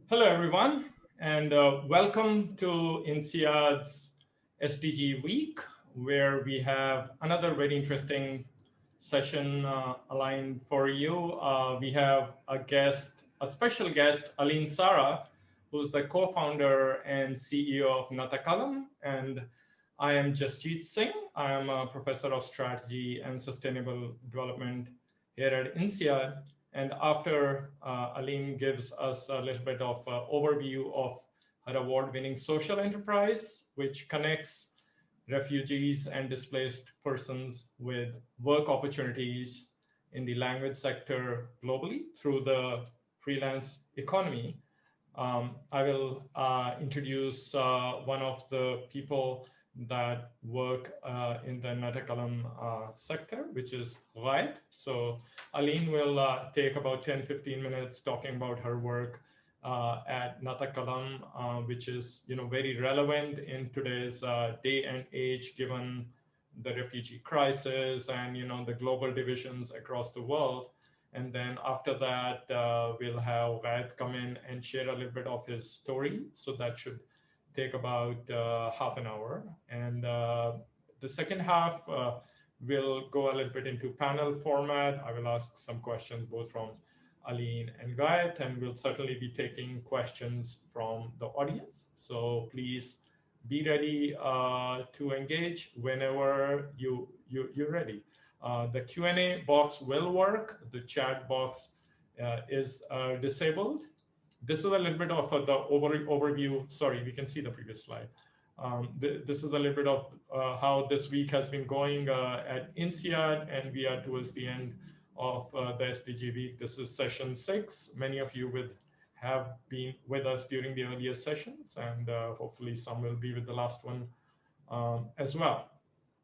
Hello, everyone, and welcome to INSEAD's SDG Week, where we have another very interesting session aligned for you. We have a special guest, Aline Sara, who's the co-founder and CEO of NaTakallam, and I am Jasjeet Singh. I am a professor of strategy and sustainable development here at INSEAD. And after Aline gives us a little bit of overview of her award-winning social enterprise, which connects refugees and displaced persons with work opportunities in the language sector globally through the freelance economy. I will introduce one of the people that work in the NaTakallam sector, which is Ghaet. So Aline will take about 10-15 minutes talking about her work at NaTakallam, which is very relevant in today's day and age, given the refugee crisis and the global divisions across the world. And then after that, we'll have Ghaet come in and share a little bit of his story. So that should take about half an hour. And the second half, we'll go a little bit into panel format. I will ask some questions both from Aline and Ghaet, and we'll certainly be taking questions from the audience. So please be ready to engage whenever you're ready. The Q&A box will work. The chat box is disabled. This is a little bit of the overview. Sorry, we can see the previous slide. This is a little bit of how this week has been going at INSEAD, and we are towards the end of the SDG week. This is session 6. Many of you have been with us during the earlier sessions, and hopefully some will be with the last one as well.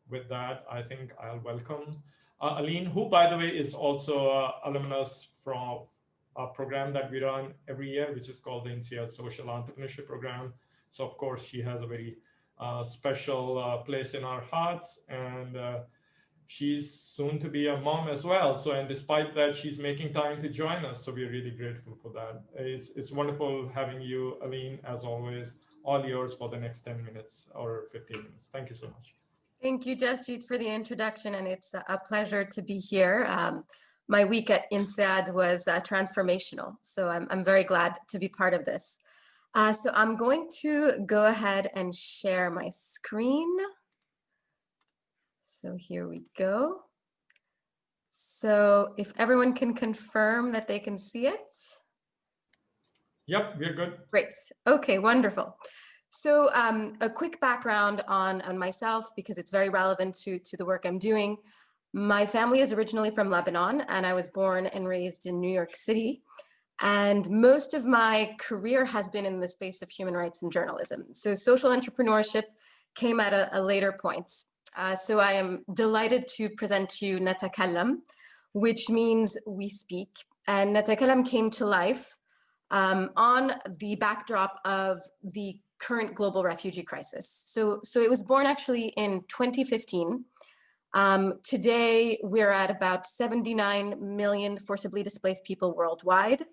With that, I think I'll welcome Aline, who, by the way, is also alumnus from a program that we run every year, which is called the INSEAD Social Entrepreneurship Program. So, of course, she has a very special place in our hearts, and she's soon to be a mom as well. So, and despite that, she's making time to join us. So we're really grateful for that. It's wonderful having you, Aline, as always. All yours for the next 10 minutes or 15 minutes. Thank you so much. Thank you, Jasjeet, for the introduction, and it's a pleasure to be here. My week at INSEAD was transformational, so I'm very glad to be part of this. So I'm going to go ahead and share my screen. So here we go. So if everyone can confirm that they can see it. Yep, we're good. Great. Okay, wonderful. So a quick background on myself, because it's very relevant to the work I'm doing. My family is originally from Lebanon, and I was born and raised in New York City. And most of my career has been in the space of human rights and journalism. So social entrepreneurship came at a later point. So I am delighted to present to you NaTakallam, which means we speak. And NaTakallam came to life on the backdrop of the current global refugee crisis. So it was born actually in 2015. Today, we're at about 79 million forcibly displaced people worldwide.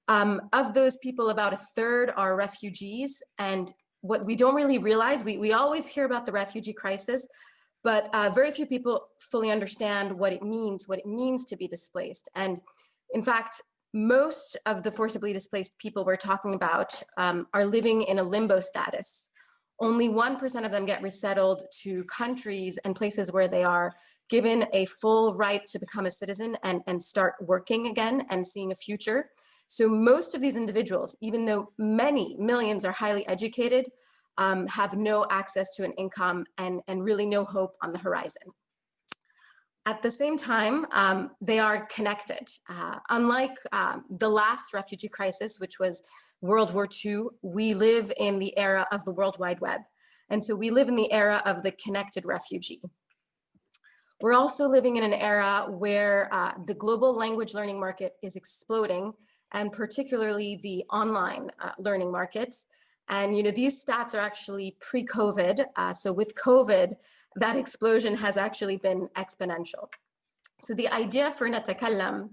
Of those people, about a third are refugees. And what we don't really realize, we always hear about the refugee crisis, but very few people fully understand what it means to be displaced. And in fact, most of the forcibly displaced people we're talking about are living in a limbo status. Only 1% of them get resettled to countries and places where they are given a full right to become a citizen and start working again and seeing a future. So most of these individuals, even though many millions are highly educated, have no access to an income and really no hope on the horizon. At the same time, they are connected. Unlike the last refugee crisis, which was World War II, we live in the era of the World Wide Web. And so we live in the era of the connected refugee. We're also living in an era where the global language learning market is exploding, and particularly the online learning markets. And these stats are actually pre-COVID. So with COVID, that explosion has actually been exponential. So the idea for NaTakallam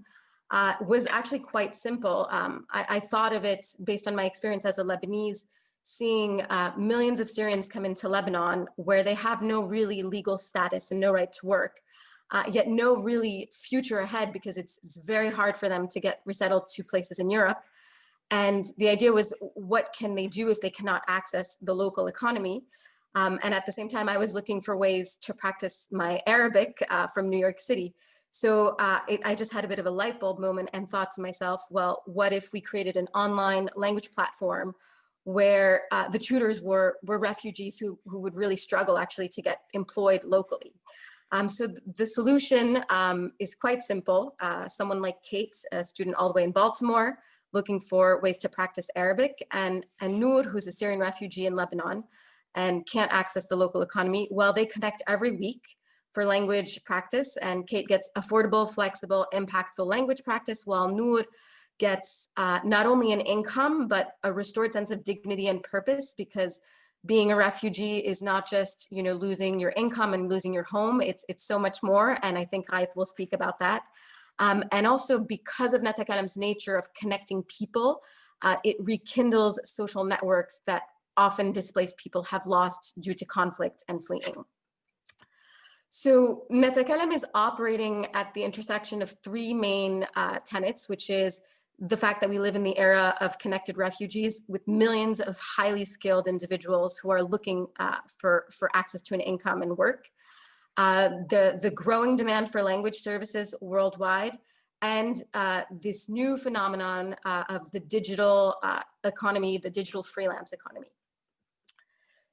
was actually quite simple. I thought of it based on my experience as a Lebanese, seeing millions of Syrians come into Lebanon where they have no really legal status and no right to work, yet no really future ahead because it's very hard for them to get resettled to places in Europe. And the idea was, what can they do if they cannot access the local economy? And at the same time, I was looking for ways to practice my Arabic from New York City. So I just had a bit of a light bulb moment and thought to myself, well, what if we created an online language platform where the tutors were refugees who would really struggle actually to get employed locally? So the solution is quite simple. Someone like Kate, a student all the way in Baltimore, looking for ways to practice Arabic, and Noor, who's a Syrian refugee in Lebanon and can't access the local economy, well, they connect every week for language practice, and Kate gets affordable, flexible, impactful language practice, while Noor gets not only an income, but a restored sense of dignity and purpose, because being a refugee is not just, you know, losing your income and losing your home. It's so much more, and I think Raif will speak about that. And also because of NaTakallam's nature of connecting people, it rekindles social networks that often displaced people have lost due to conflict and fleeing. So NaTakallam is operating at the intersection of three main tenets, which is the fact that we live in the era of connected refugees with millions of highly skilled individuals who are looking for access to an income and work. The growing demand for language services worldwide, and this new phenomenon of the digital economy, the digital freelance economy.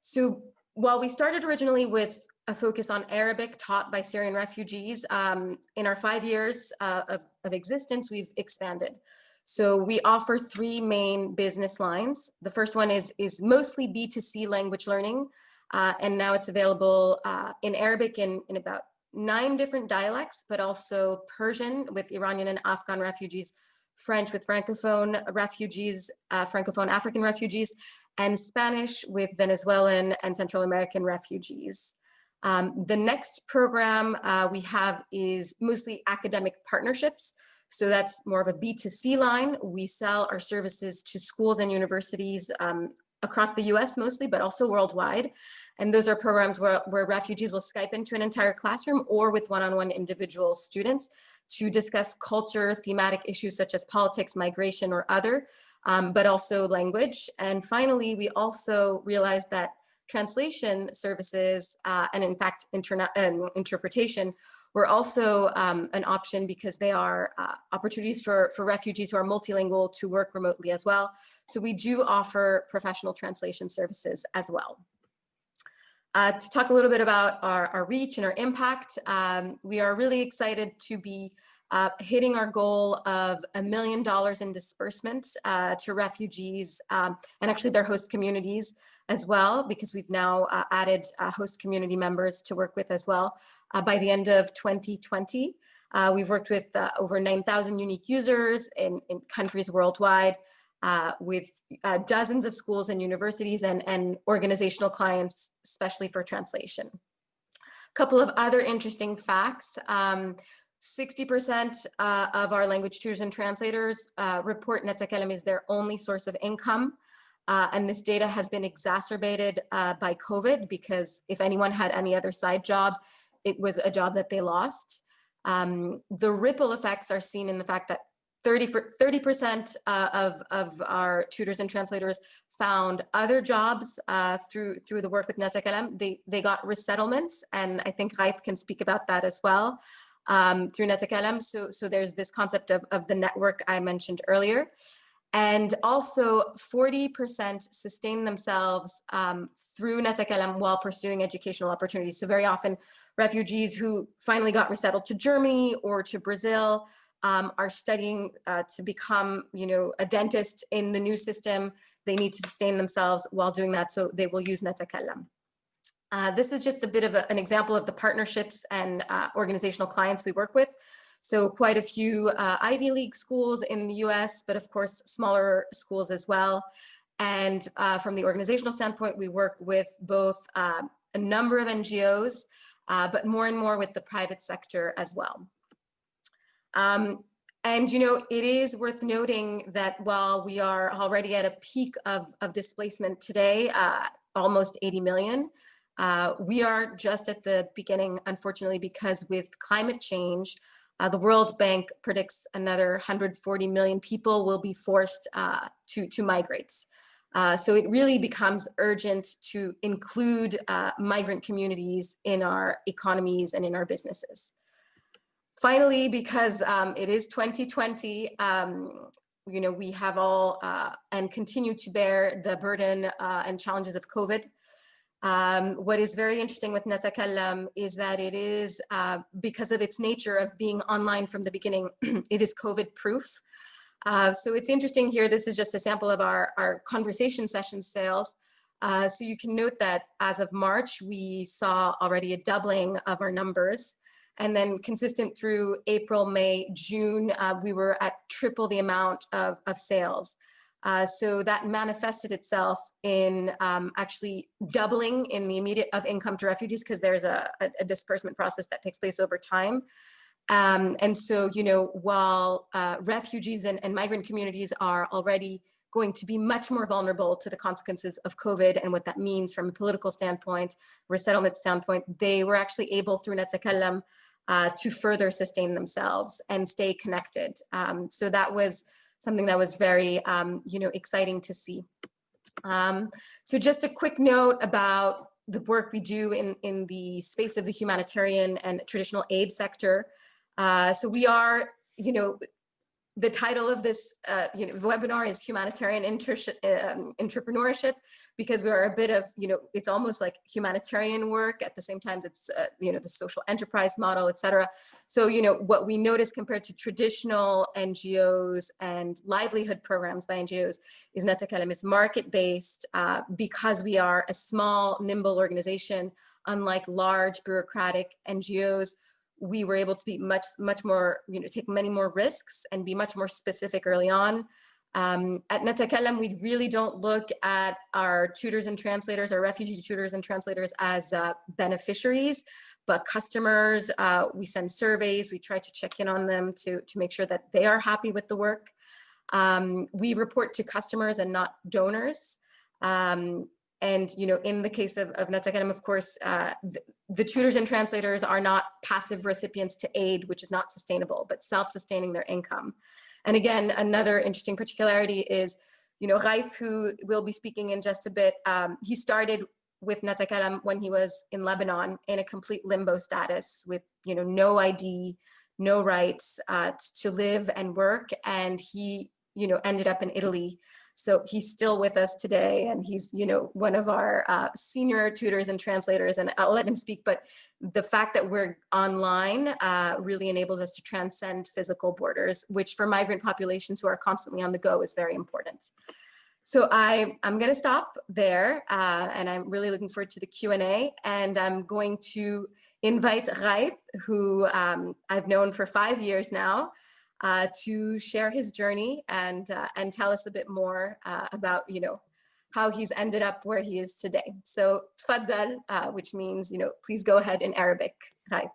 So while we started originally with a focus on Arabic taught by Syrian refugees, in our 5 years of existence, we've expanded. So we offer three main business lines. The first one is mostly B2C language learning, and now it's available in Arabic in about 9 different dialects, but also Persian with Iranian and Afghan refugees, French with Francophone refugees, Francophone African refugees, and Spanish with Venezuelan and Central American refugees. The next program we have is mostly academic partnerships. So that's more of a B2C line. We sell our services to schools and universities across the US mostly, but also worldwide. And those are programs where refugees will Skype into an entire classroom or with one-on-one individual students to discuss culture, thematic issues such as politics, migration, or other, but also language. And finally, we also realized that translation services and in fact, interpretation were also an option because they are opportunities for refugees who are multilingual to work remotely as well. So we do offer professional translation services as well. To talk a little bit about our reach and our impact, we are really excited to be hitting our goal of $1 million in disbursement to refugees and actually their host communities as well, because we've now added host community members to work with as well. By the end of 2020, we've worked with over 9,000 unique users in countries worldwide, with dozens of schools and universities and organizational clients, especially for translation. A couple of other interesting facts. 60% of our language tutors and translators report NaTakallam is their only source of income. And this data has been exacerbated by COVID, because if anyone had any other side job, it was a job that they lost. The ripple effects are seen in the fact that 30% of our tutors and translators found other jobs through the work with NaTakallam. They got resettlements, and I think Raif can speak about that as well, through NaTakallam. So there's this concept of the network I mentioned earlier. And also 40% sustain themselves through NaTakallam while pursuing educational opportunities. So very often refugees who finally got resettled to Germany or to Brazil are studying to become, a dentist in the new system. They need to sustain themselves while doing that, so they will use NaTakallam. This is just a bit of an example of the partnerships and organizational clients we work with. So quite a few Ivy League schools in the US, but of course, smaller schools as well. And from the organizational standpoint, we work with both a number of NGOs, but more and more with the private sector as well. And, you know, it is worth noting that while we are already at a peak of displacement today, almost 80 million, we are just at the beginning, unfortunately, because with climate change, the World Bank predicts another 140 million people will be forced to migrate. So it really becomes urgent to include migrant communities in our economies and in our businesses. Finally, because it is 2020, you know, we have all and continue to bear the burden and challenges of COVID. What is very interesting with NaTakallam is that it is, because of its nature of being online from the beginning, it is COVID proof. So it's interesting here, this is just a sample of our conversation session sales. So you can note that as of March, we saw already a doubling of our numbers. And then consistent through April, May, June, we were at triple the amount of sales. So that manifested itself in actually doubling in the immediate of income to refugees, because there's a disbursement process that takes place over time. And so, you know, while refugees and migrant communities are already going to be much more vulnerable to the consequences of COVID and what that means from a political standpoint, resettlement standpoint, they were actually able through NaTakallam to further sustain themselves and stay connected. So that was something that was very, you know, exciting to see. So just a quick note about the work we do in the space of the humanitarian and traditional aid sector. So we are, you know, the title of this you know, webinar is Humanitarian Entrepreneurship, because we are a bit of, you know, it's almost like humanitarian work. At the same time, it's, you know, the social enterprise model, et cetera. So, you know, what we notice compared to traditional NGOs and livelihood programs by NGOs is NaTakallam is market-based because we are a small, nimble organization, unlike large bureaucratic NGOs. We were able to be much more, you know, take many more risks and be much more specific early on. At NaTakallam, we really don't look at our tutors and translators, our refugee tutors and translators as beneficiaries, but customers. We send surveys, we try to check in on them to make sure that they are happy with the work. We report to customers and not donors. And, you know, in the case of NaTakallam, of course, the tutors and translators are not passive recipients to aid, which is not sustainable, but self-sustaining their income. And again, another interesting particularity is, you know, Raif, who will be speaking in just a bit, he started with NaTakallam when he was in Lebanon in a complete limbo status with, you know, no ID, no rights to live and work. And he, you know, ended up in Italy. So he's still with us today, and he's, you know, one of our senior tutors and translators, and I'll let him speak, but the fact that we're online really enables us to transcend physical borders, which for migrant populations who are constantly on the go is very important. So I'm gonna stop there, and I'm really looking forward to the Q&A, and I'm going to invite Raif, who I've known for 5 years now, to share his journey and tell us a bit more about, you know, how he's ended up where he is today. So tfaddal, which means, you know, please go ahead in Arabic. Hi.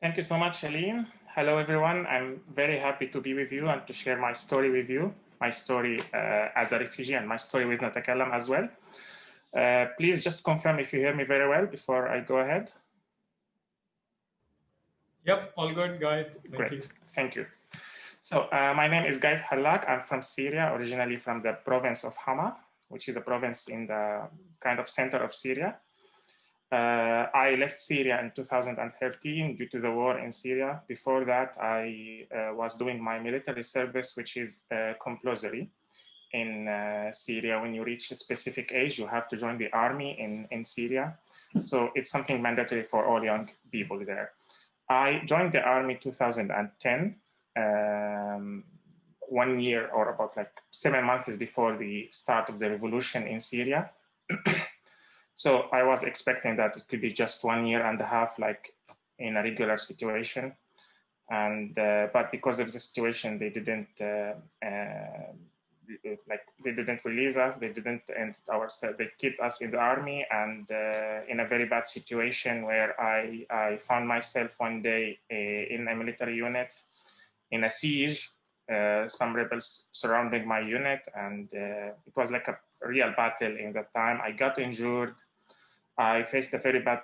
Thank you so much, Aline. Hello, everyone. I'm very happy to be with you and to share my story with you, my story as a refugee and my story with NaTakallam as well. Please just confirm if you hear me very well before I go ahead. Yep, all good, Guy. Great, thank you. So my name is Guy Hallak. I'm from Syria, originally from the province of Hama, which is a province in the kind of center of Syria. I left Syria in 2013 due to the war in Syria. Before that, I was doing my military service, which is compulsory in Syria. When you reach a specific age, you have to join the army in Syria. So it's something mandatory for all young people there. I joined the army 2010, 1 year or about like 7 months before the start of the revolution in Syria. So I was expecting that it could be just 1.5 years, like in a regular situation. And but because of the situation, they didn't like they didn't release us, they didn't end they kept us in the army, and in a very bad situation where I found myself one day in a military unit in a siege, some rebels surrounding my unit, and it was like a real battle in that time. I got injured. I faced a very bad,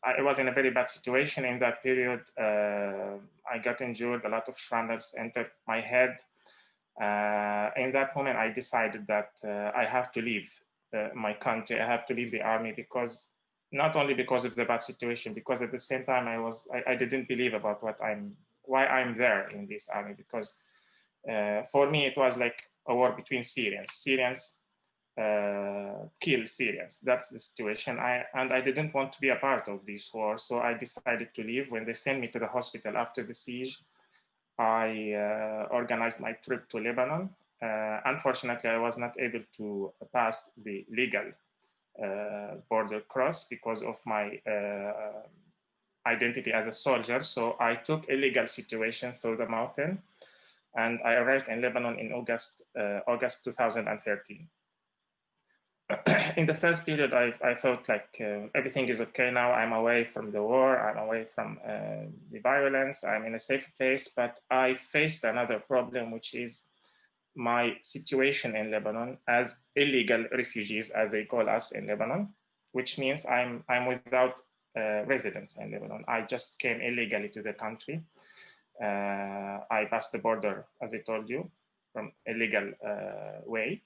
I was in a very bad situation in that period. I got injured, a lot of shrapnels entered my head. In that moment, I decided that I have to leave my country. I have to leave the army, because not only because of the bad situation, because at the same time I didn't believe about why I'm there in this army, because for me it was like a war between Syrians. Syrians kill Syrians. That's the situation. I didn't want to be a part of this war, so I decided to leave. When they sent me to the hospital after the siege, I organized my trip to Lebanon. Unfortunately, I was not able to pass the legal border cross because of my identity as a soldier. So I took a legal situation through the mountain, and I arrived in Lebanon in August 2013. In the first period, I thought like everything is okay now. I'm away from the war. I'm away from the violence. I'm in a safe place. But I faced another problem, which is my situation in Lebanon as illegal refugees, as they call us in Lebanon, which means I'm without residence in Lebanon. I just came illegally to the country. I passed the border, as I told you, from illegal way.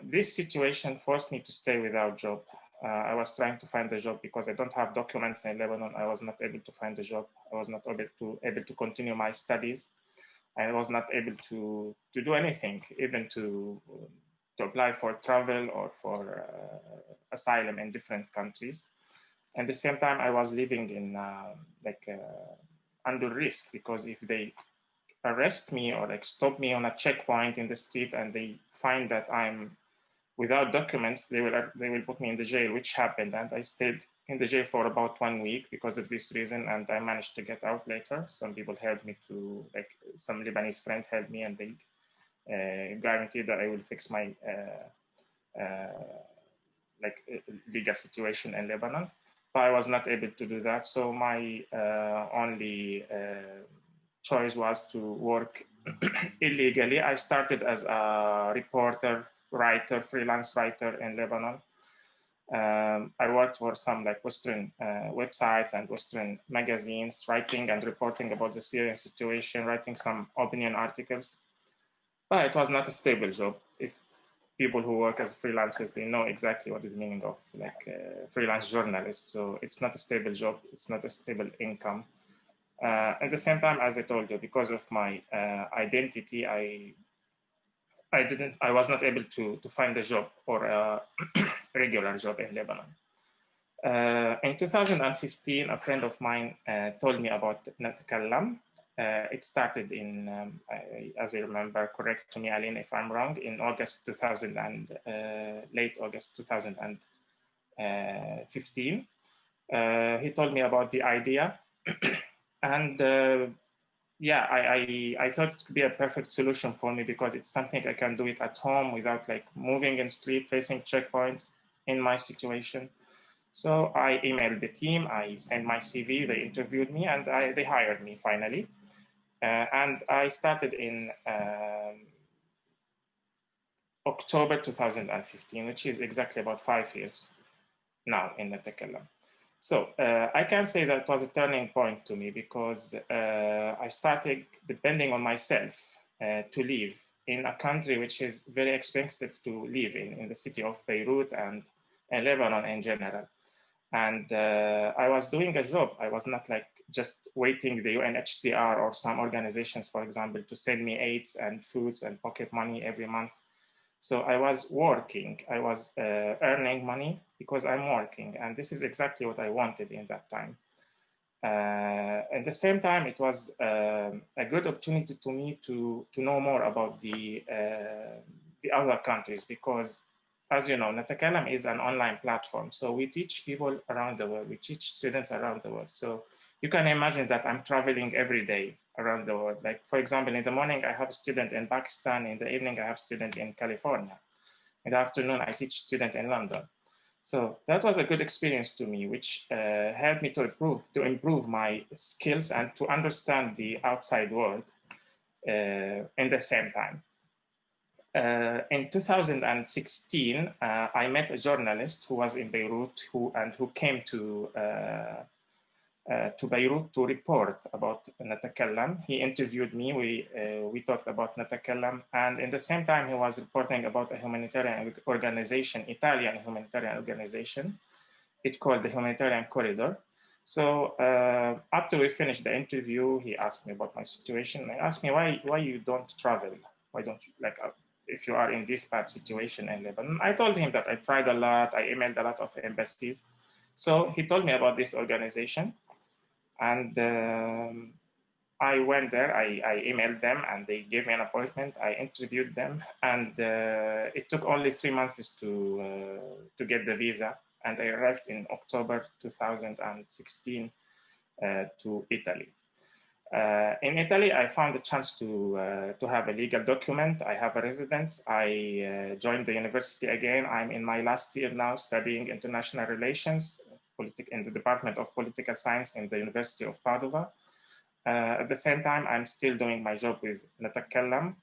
This situation forced me to stay without job. I was trying to find a job because I don't have documents in Lebanon. I was not able to find a job. I was not able to continue my studies. I was not able to do anything, even to apply for travel or for asylum in different countries. At the same time, I was living in under risk, because if they arrest me or like stop me on a checkpoint in the street and they find that I'm without documents, they will put me in the jail, which happened. And I stayed in the jail for about 1 week because of this reason, and I managed to get out later. Some people helped me some Lebanese friend helped me, and they guaranteed that I will fix my legal situation in Lebanon. But I was not able to do that. So my only choice was to work illegally. I started as a reporter, writer, freelance writer in Lebanon. I worked for some like Western websites and Western magazines, writing and reporting about the Syrian situation, writing some opinion articles. But it was not a stable job. If people who work as freelancers, they know exactly what is the meaning of like freelance journalists. So it's not a stable job. It's not a stable income. At the same time, as I told you, because of my identity, I was not able to find a job or a regular job in Lebanon. In 2015, a friend of mine told me about NaTakallam. It started in, as I remember, correct me, Aline, if I'm wrong, in August 2000 and late August 2015. He told me about the idea. And yeah, I thought it could be a perfect solution for me, because it's something I can do it at home without like moving in street, facing checkpoints in my situation. So I emailed the team, I sent my CV, they interviewed me, and they hired me finally. And I started in October 2015, which is exactly about 5 years now in NaTakallam. So I can say that was a turning point to me, because I started depending on myself to live in a country which is very expensive to live in the city of Beirut and Lebanon in general. And I was doing a job. I was not like just waiting the UNHCR or some organizations, for example, to send me aids and foods and pocket money every month. So I was working, I was earning money because I'm working. And this is exactly what I wanted in that time. At the same time, it was a good opportunity to me to know more about the other countries, because as you know, NaTakallam is an online platform. So we teach people around the world, we teach students around the world. So you can imagine that I'm traveling every day. around the world. Like, for example, in the morning, I have a student in Pakistan. In the evening, I have a student in California. In the afternoon, I teach student in London. So that was a good experience to me, which helped me to improve my skills and to understand the outside world in the same time. In 2016, I met a journalist who was in Beirut who came to Beirut to report about NaTakallam. He interviewed me. We talked about NaTakallam, and in the same time, he was reporting about a humanitarian organization, Italian humanitarian organization. It's called the Humanitarian Corridor. So after we finished the interview, he asked me about my situation. I asked me why you don't travel. Why don't you, like, if you are in this bad situation in Lebanon? I told him that I tried a lot. I emailed a lot of embassies. So he told me about this organization. And I went there, I emailed them, and they gave me an appointment. I interviewed them, and it took only 3 months to get the visa. And I arrived in October 2016 to Italy. In Italy, I found a chance to have a legal document. I have a residence. I joined the university again. I'm in my last year now, studying international relations in the Department of Political Science in the University of Padova. At the same time, I'm still doing my job with NaTakallam.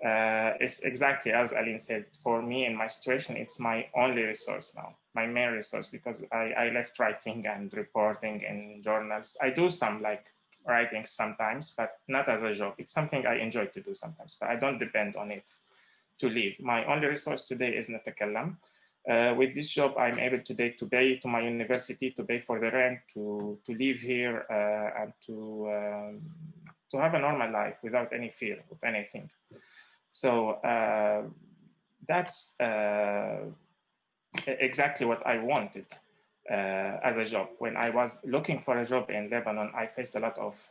It's exactly as Aline said, for me in my situation, it's my only resource now, my main resource, because I left writing and reporting in journals. I do some like writing sometimes, but not as a job. It's something I enjoy to do sometimes, but I don't depend on it to live. My only resource today is NaTakallam. With this job, I'm able today to pay to my university, to pay for the rent, to live here, and to have a normal life without any fear of anything. So that's exactly what I wanted as a job. When I was looking for a job in Lebanon, I faced a lot of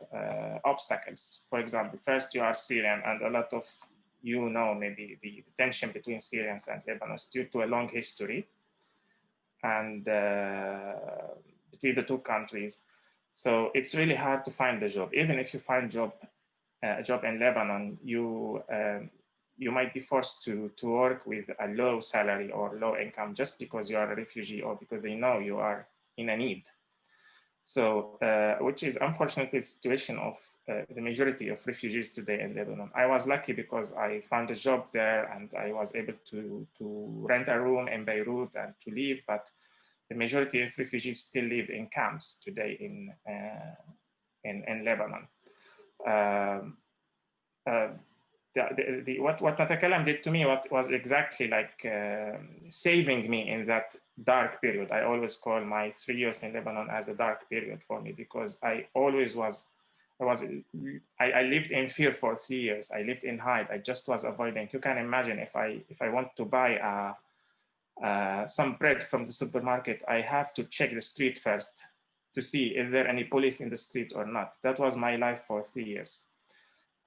obstacles. For example, first you are Syrian, and a lot of maybe the tension between Syrians and Lebanese due to a long history and between the two countries. So it's really hard to find a job. Even if you find a job in Lebanon, you might be forced to work with a low salary or low income just because you are a refugee or because they know you are in a need. So, which is unfortunately the situation of the majority of refugees today in Lebanon. I was lucky because I found a job there and I was able to rent a room in Beirut and to live, but the majority of refugees still live in camps today in Lebanon. What NaTakallam did to me was exactly like saving me in that dark period. I always call my 3 years in Lebanon as a dark period for me, because I lived in fear for 3 years. I lived in hide. I just was avoiding. You can imagine if I want to buy some bread from the supermarket, I have to check the street first to see if there are any police in the street or not. That was my life for 3 years.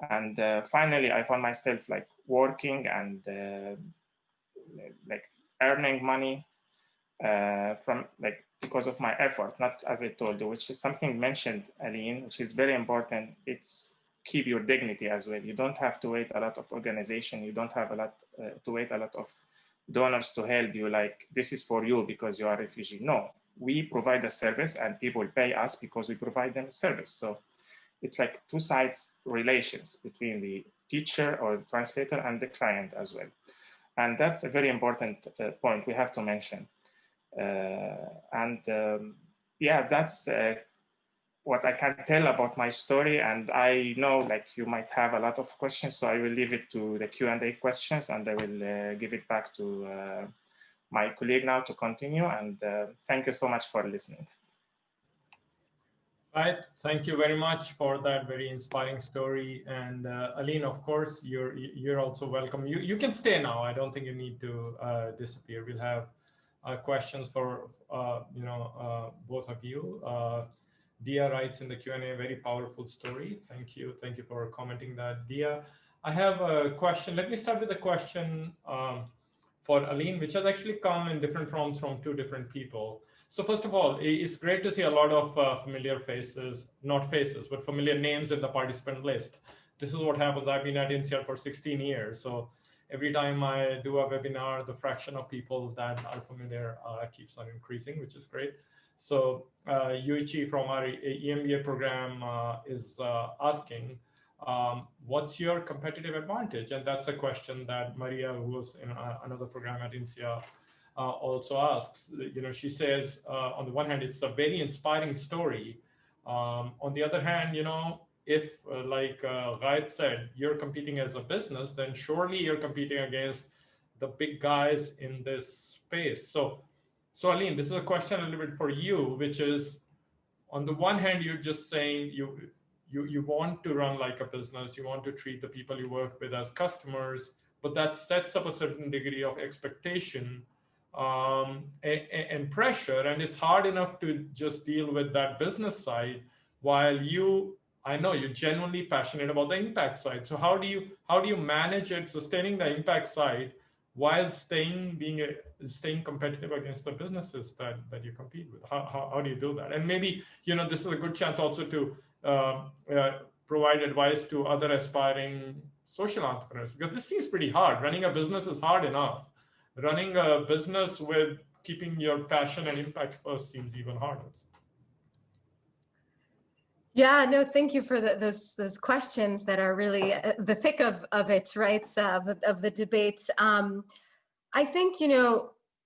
And finally, I found myself like working and like earning money from like because of my effort, not as I told you, which is something mentioned, Aline, which is very important. It's keep your dignity as well. You don't have to wait a lot of organization. You don't have to wait a lot of donors to help you. Like this is for you because you are a refugee. No, we provide a service and people pay us because we provide them a service. So it's like two sides relations between the teacher or the translator and the client as well. And that's a very important point we have to mention. Yeah, that's what I can tell about my story. And I know like you might have a lot of questions, so I will leave it to the Q&A questions and I will give it back to my colleague now to continue. And thank you so much for listening. Right. Thank you very much for that very inspiring story. And Aline, of course, you're also welcome. You can stay now. I don't think you need to disappear. We'll have questions for both of you. Dia writes in the Q&A, very powerful story. Thank you. Thank you for commenting that. Dia, I have a question. Let me start with a question for Aline, which has actually come in different forms from two different people. So first of all, it's great to see a lot of familiar faces, not faces, but familiar names in the participant list. This is what happens. I've been at INSEAD for 16 years. So every time I do a webinar, the fraction of people that are familiar keeps on increasing, which is great. So Yuichi from our EMBA program is asking, what's your competitive advantage? And that's a question that Maria, who was in another program at INSEAD, also asks. She says, on the one hand, it's a very inspiring story. On the other hand, if like Ghaid said, you're competing as a business, then surely you're competing against the big guys in this space. So Aline, this is a question a little bit for you, which is, on the one hand, you're just saying you want to run like a business, you want to treat the people you work with as customers, but that sets up a certain degree of expectation and pressure, and it's hard enough to just deal with that business side while I know you're genuinely passionate about the impact side. So how do you manage it, sustaining the impact side while staying competitive against the businesses that you compete with? How do you do that? And maybe this is a good chance also to provide advice to other aspiring social entrepreneurs, because this seems pretty hard. Running a business is hard enough. Running a business with keeping your passion and impact first seems even harder. Yeah, no, thank you for those questions that are really the thick of it, right? Of the debate. I think,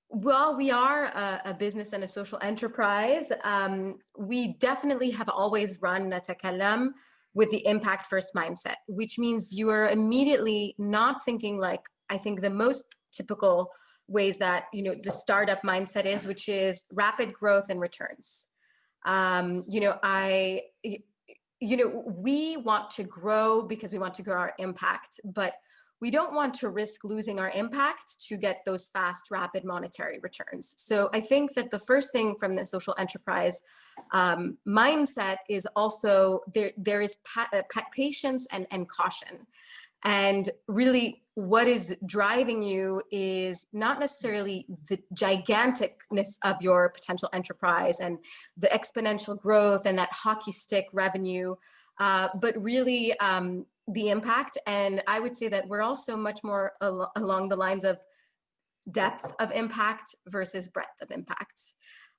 while we are a business and a social enterprise, we definitely have always run NaTakallam with the impact first mindset, which means you are immediately not thinking like, I think the most typical ways that, the startup mindset is, which is rapid growth and returns. We want to grow because we want to grow our impact, but we don't want to risk losing our impact to get those fast, rapid monetary returns. So I think that the first thing from the social enterprise mindset is also there is patience and caution. And really what is driving you is not necessarily the giganticness of your potential enterprise and the exponential growth and that hockey stick revenue, but really the impact. And I would say that we're also much more along the lines of depth of impact versus breadth of impact.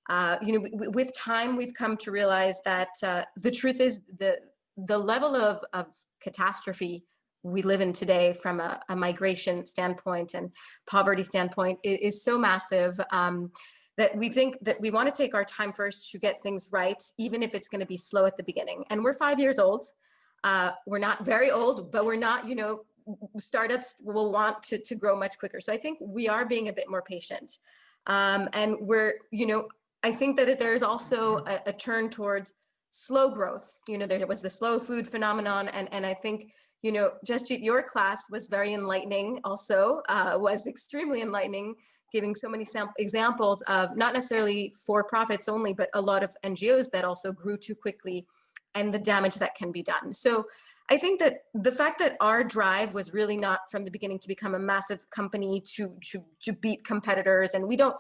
With time, we've come to realize that the truth is the level of catastrophe we live in today from a migration standpoint and poverty standpoint is so massive that we think that we want to take our time first to get things right, even if it's going to be slow at the beginning. And we're 5 years old. We're not very old, but we're not, startups will want to grow much quicker. So I think we are being a bit more patient. And we're, I think that there's also a turn towards slow growth. There was the slow food phenomenon. And I think, Jasjit, your class was very enlightening also, was extremely enlightening, giving so many examples of not necessarily for-profits only, but a lot of NGOs that also grew too quickly and the damage that can be done. So I think that the fact that our drive was really not from the beginning to become a massive company to beat competitors, and we don't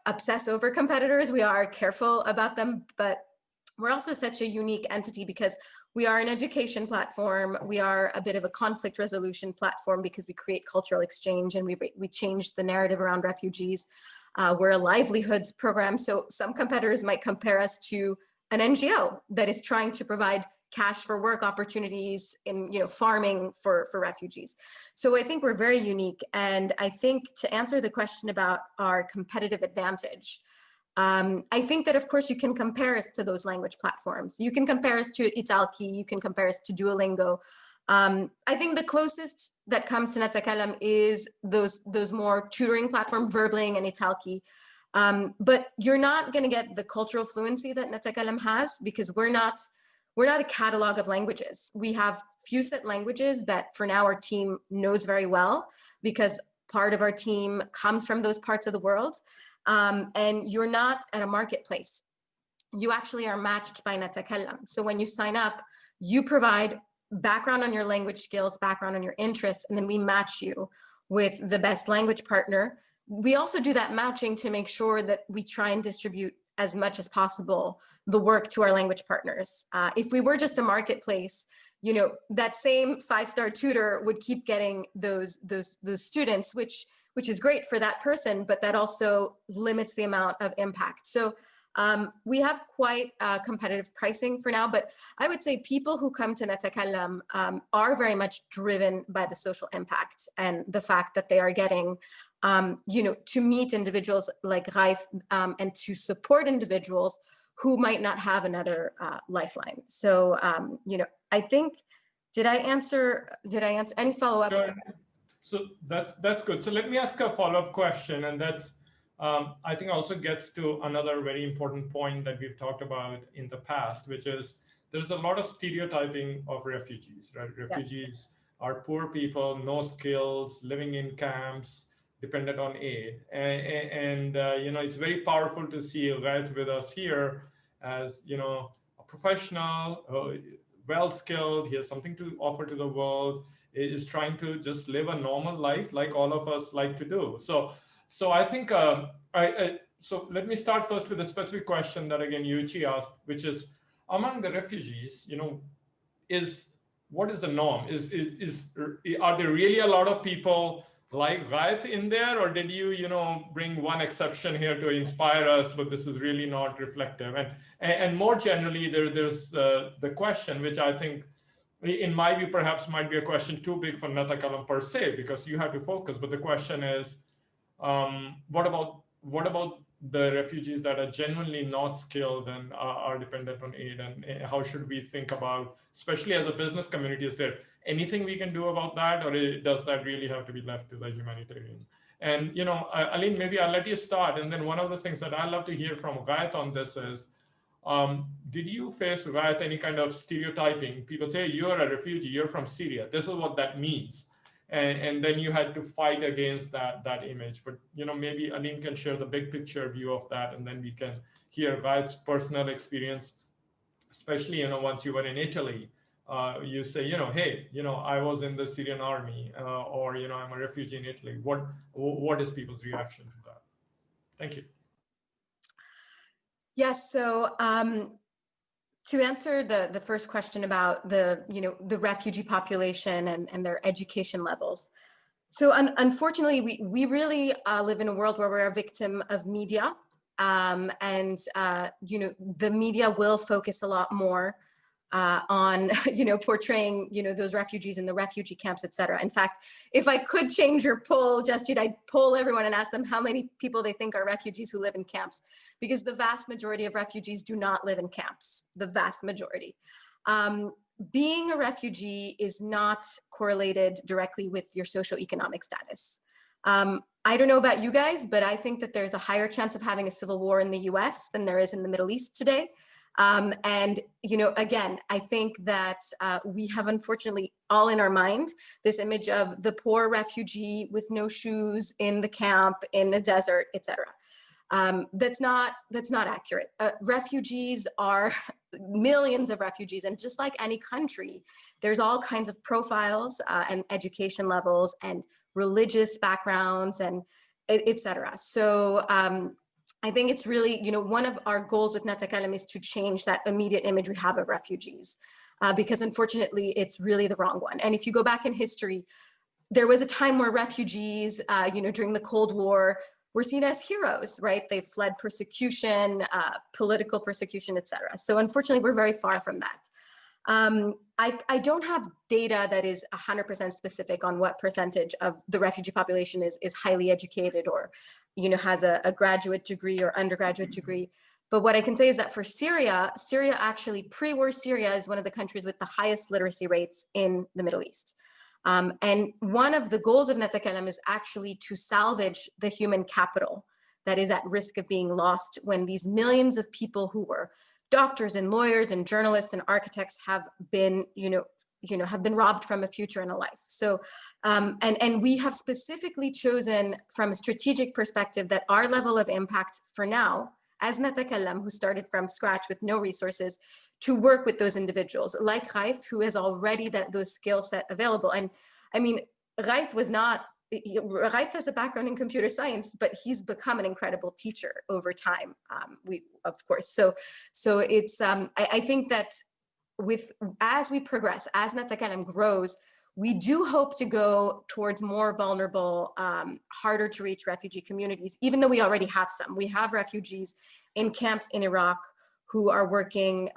obsess over competitors, we are careful about them, but we're also such a unique entity because we are an education platform. We are a bit of a conflict resolution platform because we create cultural exchange and we change the narrative around refugees. We're a livelihoods program. So some competitors might compare us to an NGO that is trying to provide cash for work opportunities in farming for refugees. So I think we're very unique. And I think to answer the question about our competitive advantage, I think that, of course, you can compare us to those language platforms. You can compare us to Italki, you can compare us to Duolingo. I think the closest that comes to NaTakallam is those more tutoring platforms, Verbling and Italki. But you're not going to get the cultural fluency that NaTakallam has because we're not a catalog of languages. We have few set languages that for now our team knows very well because part of our team comes from those parts of the world. And you're not at a marketplace. You actually are matched by NaTakallam. So when you sign up, you provide background on your language skills, background on your interests, and then we match you with the best language partner we also do that matching to make sure that we try and distribute as much as possible the work to our language partners. If we were just a marketplace, you know, that same 5-star tutor would keep getting those students, which is great for that person, but that also limits the amount of impact. So we have quite competitive pricing for now, but I would say people who come to NaTakallam are very much driven by the social impact and the fact that they are getting, you know, to meet individuals like Raif and to support individuals who might not have another lifeline. So, you know, I think, did I answer any follow-ups? Sure. So that's good. So let me ask a follow-up question, and that's, I think also gets to another very important point that we've talked about in the past, which is there's a lot of stereotyping of refugees, right? Refugees are poor people, no skills, living in camps, dependent on aid. And you know, it's very powerful to see Raif with us here as, you know, a professional, well-skilled, he has something to offer to the world, is trying to just live a normal life like all of us like to do. So I think, so let me start first with a specific question that again Yuichi asked, which is, among the refugees, you know, what is the norm? Are there really a lot of people like Raif in there, or did you know, bring one exception here to inspire us, but this is really not reflective? And more generally, there's the question, which I think, in my view, perhaps might be a question too big for NaTakallam per se, because you have to focus. But the question is, what about the refugees that are genuinely not skilled and are dependent on aid, and how should we think about, especially as a business community, is there anything we can do about that, or does that really have to be left to the humanitarian? And, you know, Aline, maybe I'll let you start. And then one of the things that I'd love to hear from Raif on this is, did you face, Raif, any kind of stereotyping? People say, you're a refugee, you're from Syria, this is what that means. And then you had to fight against that image. But, you know, maybe Aline can share the big picture view of that, and then we can hear Raif's personal experience, especially, you know, once you were in Italy, you say, you know, hey, you know, I was in the Syrian army, or, you know, I'm a refugee in Italy. What is people's reaction to that? Thank you. Yes, so to answer the first question about the refugee population and their education levels. So unfortunately, we really live in a world where we're a victim of media, and you know, the media will focus a lot more on, you know, portraying, you know, those refugees in the refugee camps, et cetera. In fact, if I could change your poll, Jasjit, I'd poll everyone and ask them how many people they think are refugees who live in camps, because the vast majority of refugees do not live in camps, the vast majority. Being a refugee is not correlated directly with your socioeconomic status. I don't know about you guys, but I think that there's a higher chance of having a civil war in the US than there is in the Middle East today. And, you know, again, I think that we have, unfortunately, all in our mind, this image of the poor refugee with no shoes in the camp, in the desert, etc. That's not accurate. Refugees are millions of refugees. And just like any country, there's all kinds of profiles and education levels and religious backgrounds and etc. So, I think it's really, you know, one of our goals with NaTakallam is to change that immediate image we have of refugees, because unfortunately, it's really the wrong one. And if you go back in history, there was a time where refugees, you know, during the Cold War, were seen as heroes, right? They fled persecution, political persecution, etc. So unfortunately, we're very far from that. I don't have data that is 100% specific on what percentage of the refugee population is highly educated or, you know, has a graduate degree or undergraduate degree. But what I can say is that for Syria actually, pre-war Syria is one of the countries with the highest literacy rates in the Middle East. And one of the goals of NaTakallam is actually to salvage the human capital that is at risk of being lost when these millions of people who were doctors and lawyers and journalists and architects have been, have been robbed from a future and a life. So, and we have specifically chosen from a strategic perspective that our level of impact for now, as NaTakallam, who started from scratch with no resources, to work with those individuals like Raif, who has already those skill set available. And I mean, Raif was not Raif has a background in computer science, but he's become an incredible teacher over time. Of course. So it's, I think that as we progress, as NaTakallam grows, we do hope to go towards more vulnerable, harder to reach refugee communities, even though we already have some. We have refugees in camps in Iraq who are working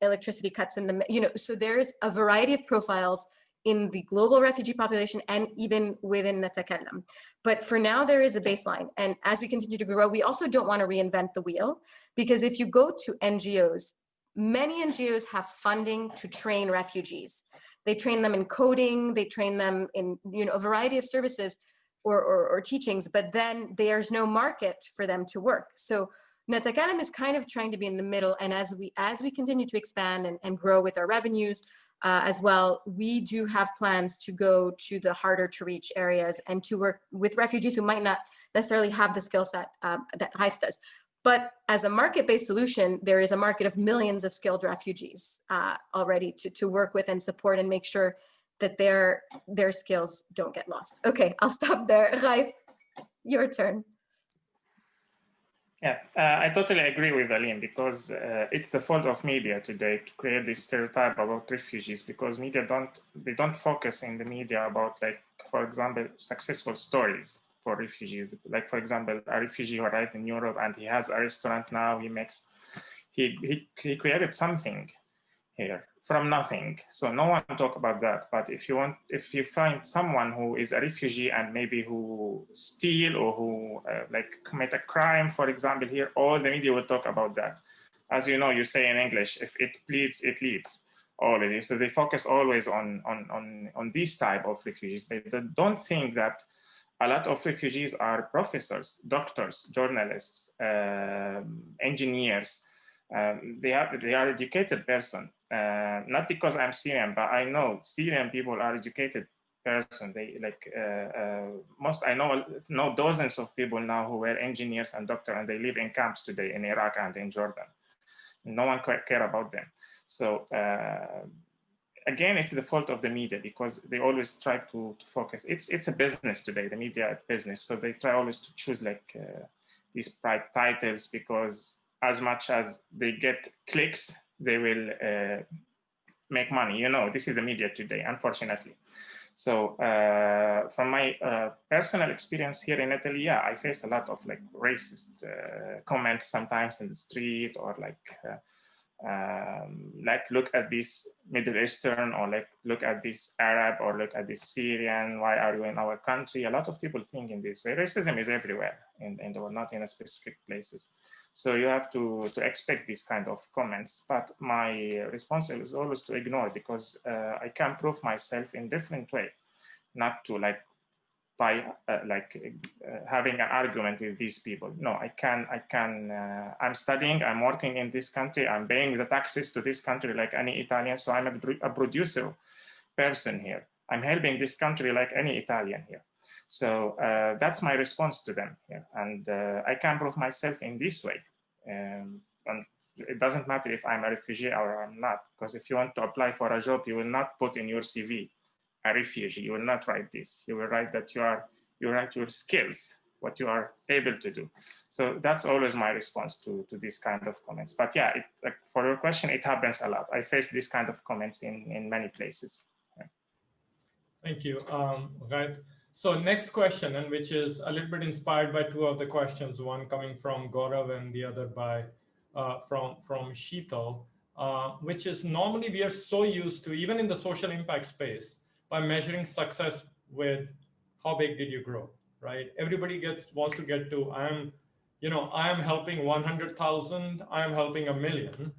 electricity cuts in the, so there's a variety of profiles in the global refugee population and even within NaTakallam. But for now, there is a baseline. And as we continue to grow, we also don't want to reinvent the wheel, because if you go to NGOs, many NGOs have funding to train refugees. They train them in coding, they train them in a variety of services or teachings, but then there's no market for them to work. So NaTakallam is kind of trying to be in the middle, and as we continue to expand and grow with our revenues as well, we do have plans to go to the harder to reach areas and to work with refugees who might not necessarily have the skill set that Raif does. But as a market-based solution, there is a market of millions of skilled refugees already to work with and support and make sure that their skills don't get lost. Okay, I'll stop there. Raif, your turn. Yeah, I totally agree with Aline, because it's the fault of media today to create this stereotype about refugees, because media don't focus in the media about, like, for example, successful stories for refugees. Like, for example, a refugee who arrived in Europe and he has a restaurant now. He created something here from nothing. So no one talk about that. But if you find someone who is a refugee and maybe who steal or who like commit a crime, for example, here, all the media will talk about that. As you know, you say in English, if it bleeds, it leads. Always. So they focus always on this type of refugees. They don't think that a lot of refugees are professors, doctors, journalists, engineers. They are educated person. Not because I'm Syrian, but I know Syrian people are educated person. They I know dozens of people now who were engineers and doctors, and they live in camps today in Iraq and in Jordan. No one care about them. So again, it's the fault of the media, because they always try to focus. It's a business today, the media business. So they try always to choose these bright titles, because as much as they get clicks, they will make money. This is the media today, unfortunately. So from my personal experience here in Italy, yeah, I faced a lot of racist comments sometimes in the street, or look at this Middle Eastern, or look at this Arab, or look at this Syrian, why are you in our country? A lot of people think in this way. Racism is everywhere in the world, not in a specific places. So you have to expect these kind of comments. But my response is always to ignore, because I can prove myself in different way, not to by having an argument with these people. No, I can. I'm studying. I'm working in this country. I'm paying the taxes to this country like any Italian. So I'm a producer person here. I'm helping this country like any Italian here. So that's my response to them here, and I can prove myself in this way. And it doesn't matter if I'm a refugee or I'm not, because if you want to apply for a job, you will not put in your CV a refugee. You will not write this. You will write that you write your skills, what you are able to do. So that's always my response to these kind of comments. But yeah, for your question, it happens a lot. I face this kind of comments in many places. Yeah. Thank you. Right. So next question, and which is a little bit inspired by two of the questions, one coming from Gaurav and the other from Sheetal, which is, normally we are so used to, even in the social impact space, by measuring success with how big did you grow, right? Everybody wants to get to, I am helping 100,000, I am helping 1 million.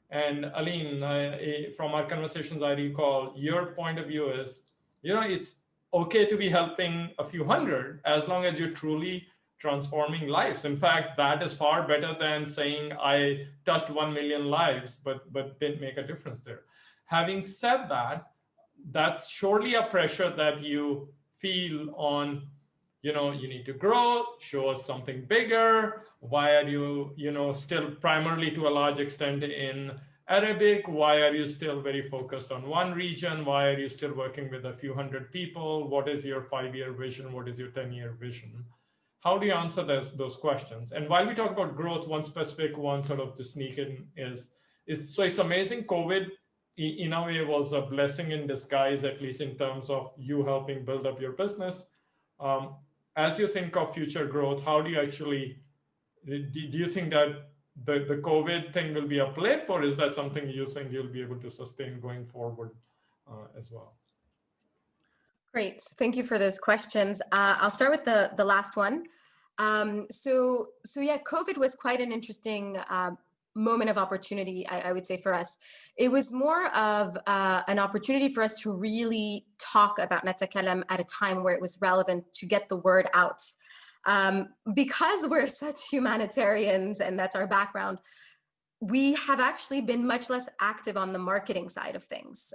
And Aline, from our conversations, I recall your point of view is, it's okay to be helping a few hundred as long as you're truly transforming lives. In fact, that is far better than saying I touched 1 million lives, but didn't make a difference there. Having said that, that's surely a pressure that you feel on, you need to grow, show us something bigger. Why are you, still primarily to a large extent in Arabic? Why are you still very focused on one region? Why are you still working with a few hundred people? What is your 5-year vision? What is your 10-year vision? How do you answer those questions? And while we talk about growth, one specific one sort of to sneak in is so it's amazing. COVID, in a way, was a blessing in disguise, at least in terms of you helping build up your business. As you think of future growth, how do you actually, do you think that the COVID thing will be a blip, or is that something you think you'll be able to sustain going forward as well? Great, thank you for those questions. I'll start with the last one. So yeah, COVID was quite an interesting moment of opportunity, I would say, for us. It was more of an opportunity for us to really talk about NaTakallam at a time where it was relevant to get the word out. Because we're such humanitarians and that's our background, we have actually been much less active on the marketing side of things.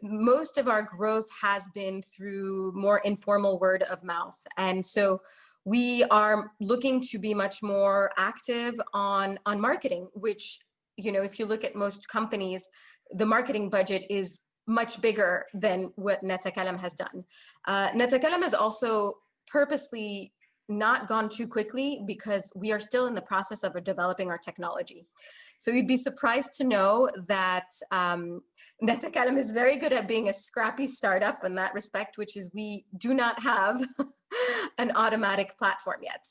Most of our growth has been through more informal word of mouth. And so we are looking to be much more active on marketing, which, you know, if you look at most companies, the marketing budget is much bigger than what NaTakallam has done. NaTakallam has also purposely not gone too quickly because we are still in the process of developing our technology. So you'd be surprised to know that NaTakallam is very good at being a scrappy startup in that respect, which is we do not have an automatic platform yet.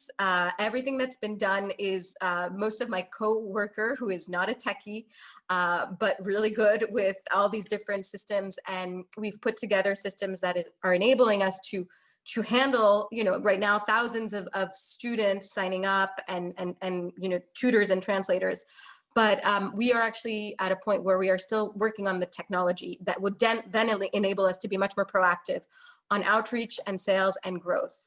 Everything that's been done is most of my co-worker, who is not a techie, but really good with all these different systems. And we've put together systems that are enabling us to handle, you know, right now, thousands of students signing up and you know, tutors and translators. But we are actually at a point where we are still working on the technology that would then enable us to be much more proactive on outreach and sales and growth.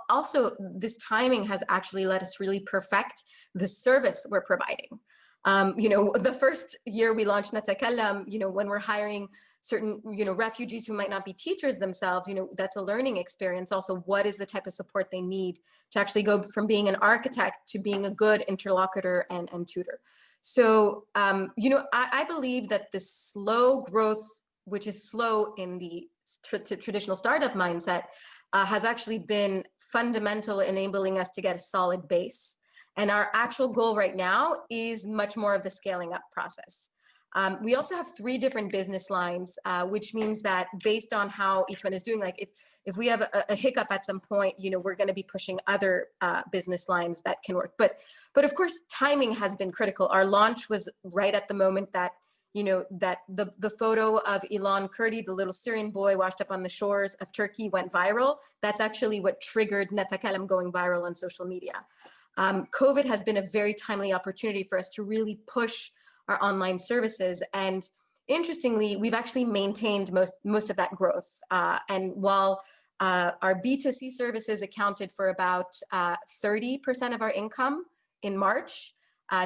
Also, this timing has actually let us really perfect the service we're providing. You know, the first year we launched NaTakallam, you know, when we're hiring certain, you know, refugees who might not be teachers themselves, you know, that's a learning experience. Also, what is the type of support they need to actually go from being an architect to being a good interlocutor and tutor. So, you know, I believe that the slow growth, which is slow in the traditional startup mindset, has actually been fundamental, enabling us to get a solid base. And our actual goal right now is much more of the scaling up process. We also have 3 different business lines, which means that based on how each one is doing, like if we have a hiccup at some point, you know, we're going to be pushing other business lines that can work. But of course, timing has been critical. Our launch was right at the moment that, you know, that the photo of Ilan Kurdi, the little Syrian boy washed up on the shores of Turkey, went viral. That's actually what triggered NaTakallam going viral on social media. COVID has been a very timely opportunity for us to really push our online services. And interestingly, we've actually maintained most of that growth. And while our B2C services accounted for about 30% of our income in March,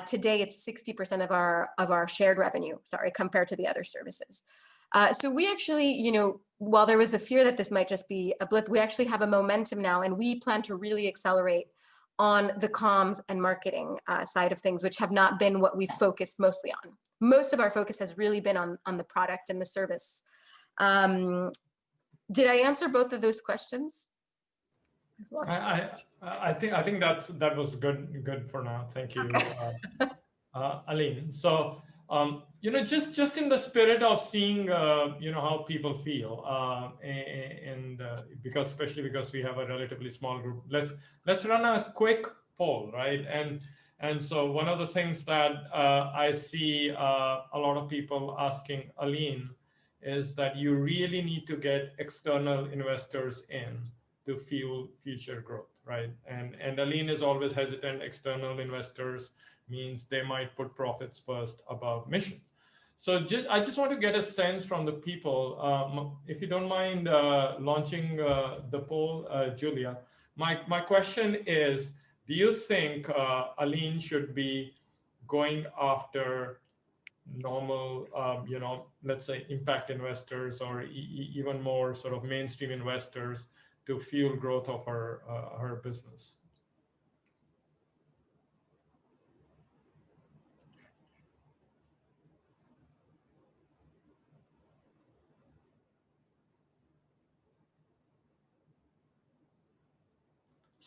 today it's 60% of our shared revenue, compared to the other services. So we actually, you know, while there was a fear that this might just be a blip, we actually have a momentum now, and we plan to really accelerate on the comms and marketing side of things, which have not been what we've focused mostly on. Most of our focus has really been on the product and the service. Did I answer both of those questions? I think that was good for now. Thank you, okay. Aline. So you know, just in the spirit of seeing you know, how people feel, and especially because we have a relatively small group, let's run a quick poll, right? And so one of the things that I see a lot of people asking Aline is that you really need to get external investors in to fuel future growth, right? And Aline is always hesitant. External investors means they might put profits first above mission. So I just want to get a sense from the people, if you don't mind launching the poll, Julia. My question is, do you think Aline should be going after normal, you know, let's say impact investors or even more sort of mainstream investors to fuel growth of her business?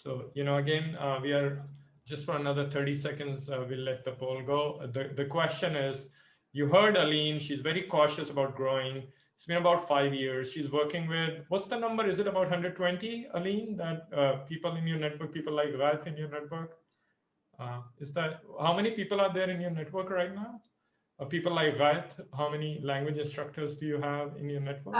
So, again, we are just for another 30 seconds, we'll let the poll go. The question is, you heard Aline, she's very cautious about growing. It's been about 5 years. She's working with, what's the number? Is it about 120, Aline, that people in your network, people like that in your network? Is that, how many people are there in your network right now? People like that, how many language instructors do you have in your network?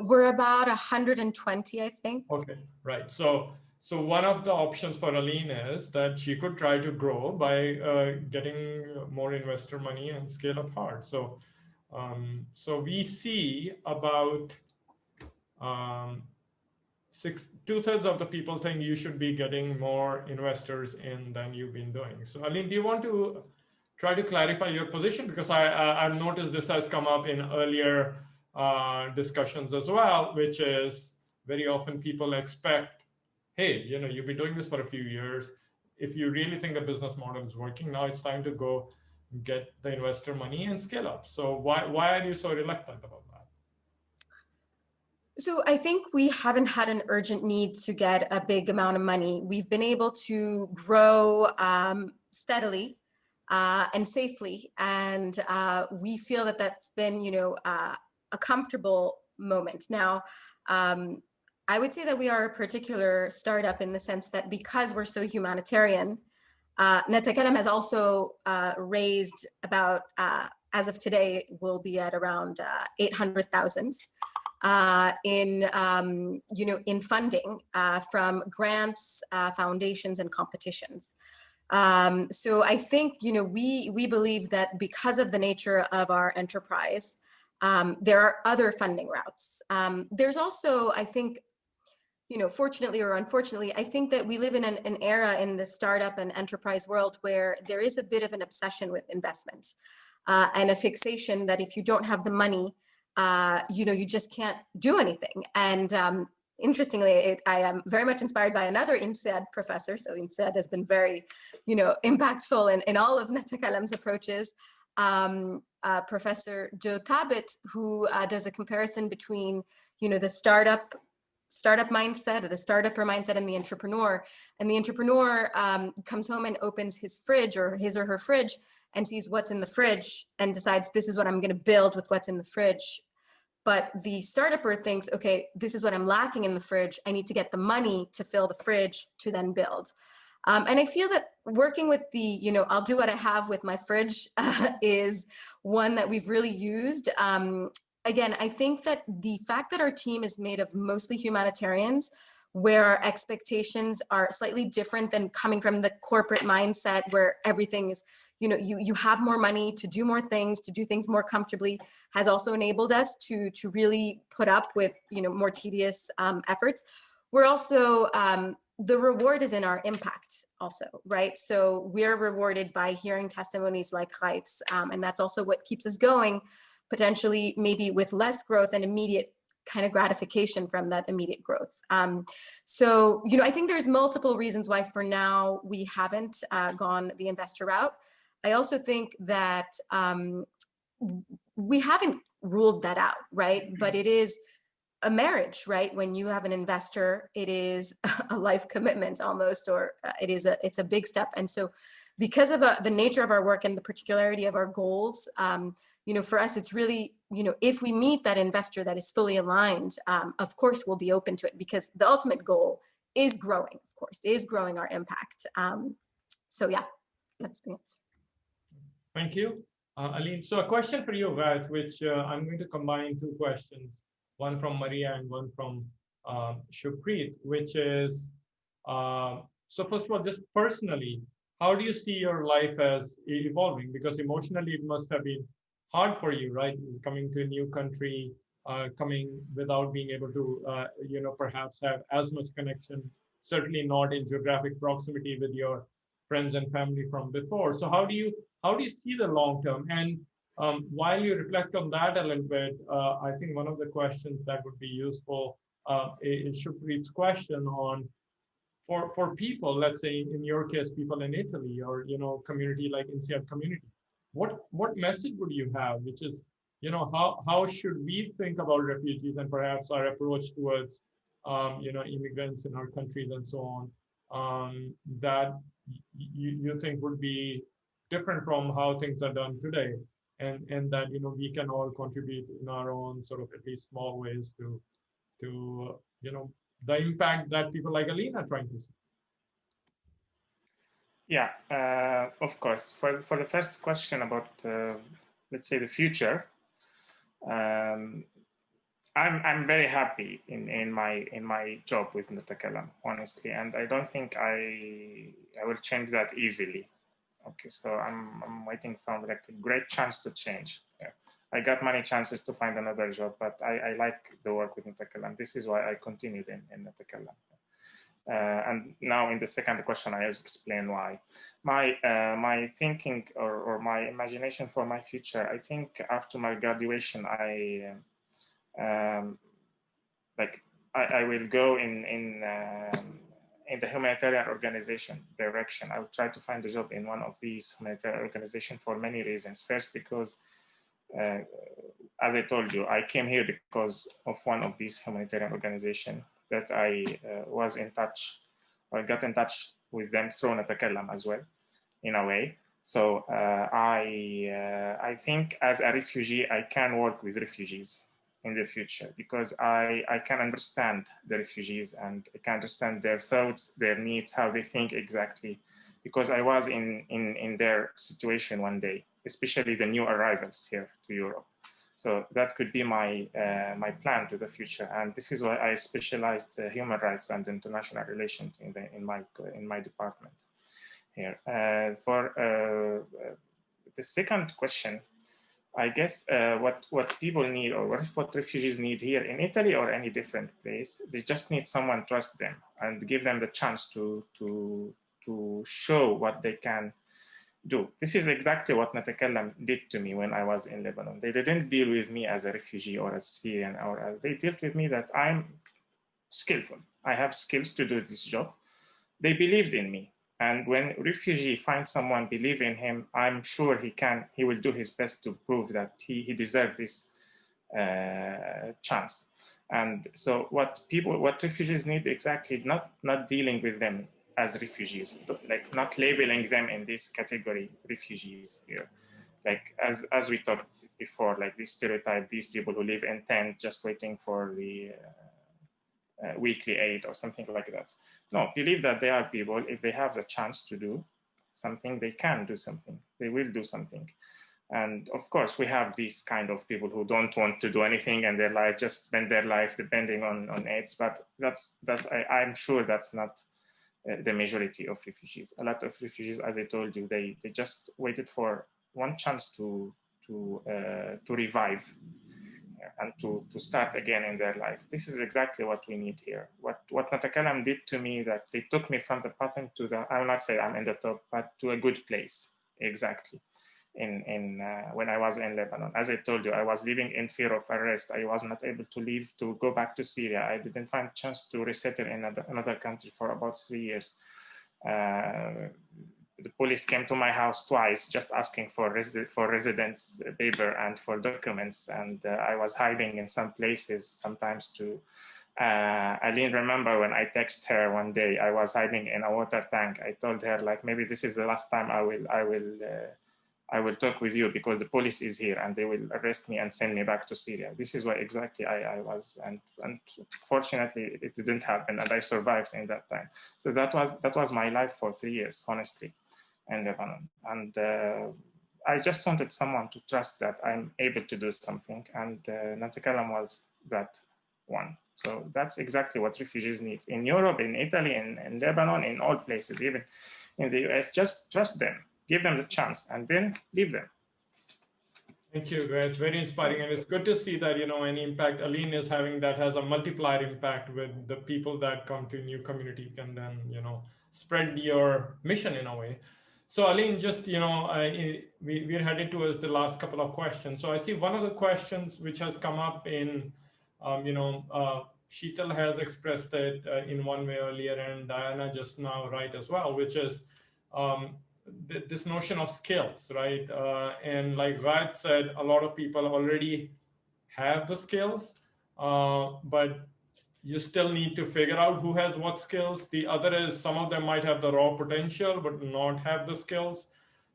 We're about 120, I think. Okay, right. So one of the options for Aline is that she could try to grow by getting more investor money and scale up hard. So we see about 2/3 of the people think you should be getting more investors in than you've been doing. So Aline, do you want to try to clarify your position? Because I've noticed this has come up in earlier discussions as well, which is very often people expect, hey, you've been doing this for a few years. If you really think the business model is working, now it's time to go get the investor money and scale up. So why are you so reluctant about that? So I think we haven't had an urgent need to get a big amount of money. We've been able to grow steadily and safely. And we feel that that's been, a comfortable moment. Now, I would say that we are a particular startup in the sense that because we're so humanitarian, NaTakallam has also raised about, as of today, we'll be at around 800,000 in funding from grants, foundations, and competitions. So I think, we believe that because of the nature of our enterprise, there are other funding routes. There's also, I think, fortunately or unfortunately, I think that we live in an era in the startup and enterprise world where there is a bit of an obsession with investment and a fixation that if you don't have the money, you just can't do anything. And interestingly, I am very much inspired by another INSEAD professor. So INSEAD has been very, impactful in all of NaTakallam's approaches. Professor Joe Tabit, who does a comparison between, the startup mindset, or the startupper mindset, and the entrepreneur. And the entrepreneur comes home and opens his fridge or her fridge and sees what's in the fridge and decides, this is what I'm going to build with what's in the fridge. But the startupper thinks, okay, this is what I'm lacking in the fridge. I need to get the money to fill the fridge to then build. And I feel that working with the, I'll do what I have with my fridge is one that we've really used. Again, I think that the fact that our team is made of mostly humanitarians, where our expectations are slightly different than coming from the corporate mindset where everything is, you have more money to do more things, to do things more comfortably, has also enabled us to really put up with, more tedious efforts. We're also, the reward is in our impact also, right? So we're rewarded by hearing testimonies like Khait's, and that's also what keeps us going, potentially maybe with less growth and immediate kind of gratification from that immediate growth. So, I think there's multiple reasons why for now we haven't gone the investor route. I also think that we haven't ruled that out, right? But it is a marriage, right? When you have an investor, it is a life commitment almost, or it's a big step. And so because of the nature of our work and the particularity of our goals, for us, it's really, if we meet that investor that is fully aligned, of course, we'll be open to it, because the ultimate goal is growing, of course, is growing our impact. So yeah, that's the answer. Thank you, Aline. So a question for you, Vat, which I'm going to combine two questions, one from Maria and one from Shukrit, which is, so first of all, just personally, how do you see your life as evolving? Because emotionally, it must have been hard for you, right? Coming to a new country, coming without being able to, perhaps have as much connection, certainly not in geographic proximity with your friends and family from before. So how do you see the long term? And while you reflect on that a little bit, I think one of the questions that would be useful is Shukrit's question on, for people, let's say in your case, people in Italy, or community like INSEAD community, what message would you have, which is, how should we think about refugees and perhaps our approach towards immigrants in our countries and so on? that you think would be different from how things are done today, and that we can all contribute in our own sort of at least small ways to the impact that people like Aline are trying to see. Yeah, of course. For the first question about, let's say, the future, I'm very happy in my job with NaTakallam, honestly, and I don't think I will change that easily. Okay, so I'm waiting for like a great chance to change. Yeah. I got many chances to find another job, but I like the work with NaTakallam. This is why I continued in NaTakallam. And now in the second question, I will explain why. My thinking or my imagination for my future, I think after my graduation, I will go in the humanitarian organization direction. I will try to find a job in one of these humanitarian organizations for many reasons. First, because as I told you, I came here because of one of these humanitarian organizations that I was in touch, or got in touch with them through NaTakallam as well, in a way. So I think as a refugee, I can work with refugees in the future, because I can understand the refugees and I can understand their thoughts, their needs, how they think exactly, because I was in their situation one day, especially the new arrivals here to Europe. So that could be my my plan to the future, and this is why I specialized human rights and international relations in my department here. For the second question, I guess what people need, or what refugees need here in Italy or any different place, they just need someone trust them and give them the chance to show what they can do. This is exactly what NaTakallam did to me when I was in Lebanon. They didn't deal with me as a refugee or as Syrian, or they dealt with me that I'm skillful. I have skills to do this job. They believed in me. And when refugee finds someone believe in him, I'm sure he will do his best to prove that he deserves this chance. And so what refugees need exactly, not dealing with them as refugees, like not labeling them in this category, refugees here. Like as we talked before, like this stereotype, these people who live in tent just waiting for the weekly aid or something like that. No, believe that they are people, if they have the chance to do something, they can do something, they will do something. And of course, we have these kind of people who don't want to do anything in their life, just spend their life depending on aids. But I'm sure that's not the majority of refugees. A lot of refugees, as I told you, they just waited for one chance to revive and to start again in their life. This is exactly what we need here. What NaTakallam did to me, that they took me from the bottom to the, I will not say I'm in the top, but to a good place, exactly. When I was in Lebanon. As I told you, I was living in fear of arrest. I was not able to leave to go back to Syria. I didn't find a chance to resettle in another country for about 3 years. The police came to my house twice, just asking for residence paper and for documents, and I was hiding in some places sometimes too. I didn't remember when I texted her one day. I was hiding in a water tank. I told her, like, maybe this is the last time I will talk with you, because the police is here and they will arrest me and send me back to Syria. This is where exactly I was, and fortunately it didn't happen, and I survived in that time. So that was my life for 3 years, honestly, in Lebanon. And I just wanted someone to trust that I'm able to do something, and NaTakallam was that one. So that's exactly what refugees need in Europe, in Italy, in Lebanon, in all places, even in the US. Just trust them, give them the chance, and then leave them. Thank you, guys. Very inspiring. And it's good to see that, any impact Aline is having that has a multiplier impact with the people that come to new community can then, spread your mission in a way. So Aline, just, we're headed towards the last couple of questions. So I see one of the questions which has come up in, Sheetal has expressed it in one way earlier, and Diana just now, right, as well, which is, this notion of skills, right? And like Rad said, a lot of people already have the skills, but you still need to figure out who has what skills. The other is some of them might have the raw potential, but not have the skills.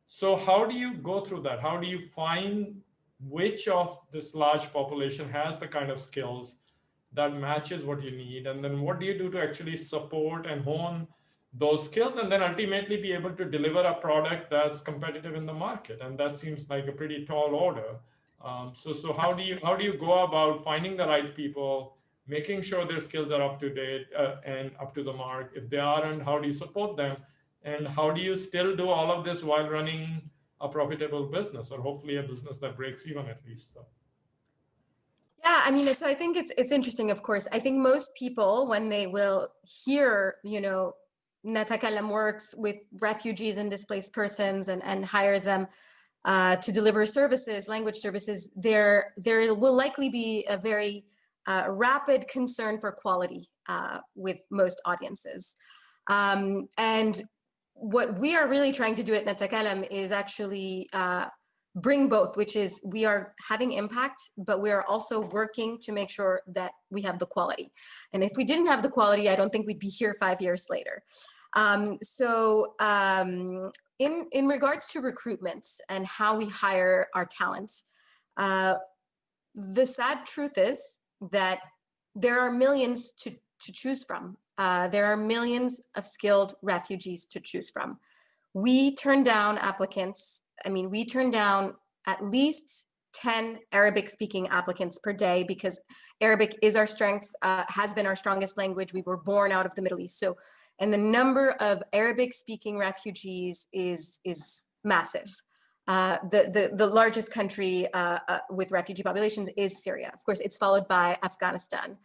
So how do you go through that? How do you find which of this large population has the kind of skills that matches what you need? And then what do you do to actually support and hone those skills and then ultimately be able to deliver a product that's competitive in the market? And that seems like a pretty tall order. So how do you go about finding the right people, making sure their skills are up to date and up to the mark? If they aren't, how do you support them? And how do you still do all of this while running a profitable business, or hopefully a business that breaks even at least? So. Yeah, I mean, so I think it's interesting, of course. I think most people, when they will hear, NaTakallam works with refugees and displaced persons and hires them to deliver services, language services, there will likely be a very rapid concern for quality with most audiences. And what we are really trying to do at NaTakallam is actually bring both, which is we are having impact, but we are also working to make sure that we have the quality. And if we didn't have the quality, I don't think we'd be here 5 years later. In regards to recruitment and how we hire our talent, the sad truth is that there are millions to choose from. There are millions of skilled refugees to choose from. We turn down applicants. I mean, we turn down at least 10 Arabic-speaking applicants per day because Arabic is our strength, has been our strongest language. We were born out of the Middle East. So, and the number of Arabic-speaking refugees is massive. The largest country with refugee populations is Syria. Of course, it's followed by Afghanistan,